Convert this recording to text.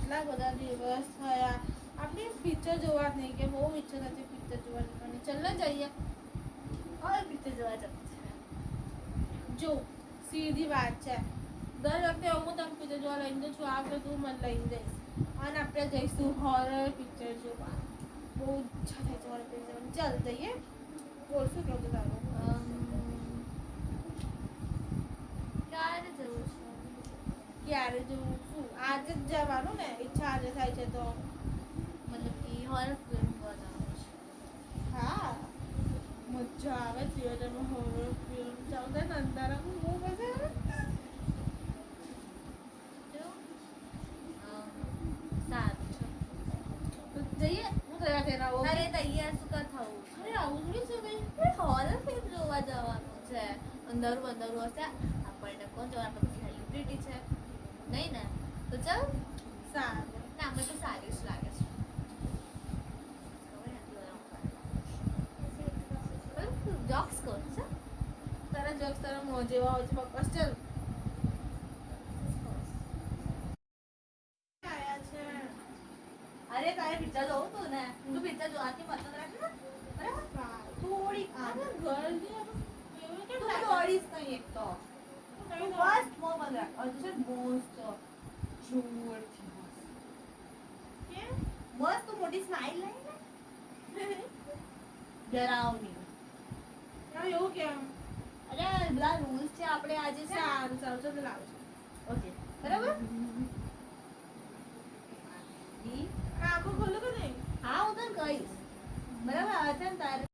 કેટલા બધા દિવસ થયા આપણે પિક્ચર જોવા જ નહીં કે બહુ ઈચ્છા નથી પિક્ચર જોવાની પણ ચાલ ને જઈએ હવે પિક્ચર જોવા જવું છે. જો સીધી વાત છે દર વખતે હું તમે પિક્ચર જોવા લઈને જઉં છું આ વખતે તું મને લઈને જઈશ અને આપણે જઈશું હોરર પિક્ચર જોવા બહુ ઈચ્છા થાય છે હોરર પિક્ચર જોવાની ચાલ જઈએ બોલ શું કહું તારું ક્યારે જવું છે? ક્યારે જવું શું આજે જ જવાનું ને ઈચ્છા આજે થાય છે તો મતલબ કે હોરર ફિલ્મ જોવા જવાનું છે. હા મજા આવે થિયેટરમાં હોરર ફિલ્મ ચાલતા ને અંધારામાં બહુ મજા આવે જો સારું છે. તો જઈએ હું તૈયાર થઈને આવું અરે તૈયાર શું કા થવું છે? અરે આવું થોડી છે ભાઈ હોરર ફિલ્મ જોવા જવાનું છે. અંધારું અંધારું હશે આપણને કોણ જોવા આપણે સેલિબ્રિટી છે નહીં ને તો ચાલ સારું ને આપણે તો સારી જ લાગે છે. જોક્સ કર છે તારા જોક્સ તારા મોં જેવા હોય છે બકવાસ ચાલ આયા છે અરે તારે પિક્ચર જોવું તું ને તું પિક્ચર જોવાથી મતલબ રાખે ને બરાબર થોડી આના ઘરની એવું કેમ તું લાગે દોડીશ નહીં એક તો તું બસ મોં બંધ રાખ હજુ છે મસ્ત જોરથી કેમ મસ્ત મોટી સ્માઈલ લઈને ડરાવની ના એવું કેમ અરે બધા રૂલ્સ છે આપણે આજે છે સારું સારું ચાલ લાવું છું ઓકે બરાબર આંખો ખોલો કે નહીં હા હું તને કહીશ બરાબર આ છે ને તારે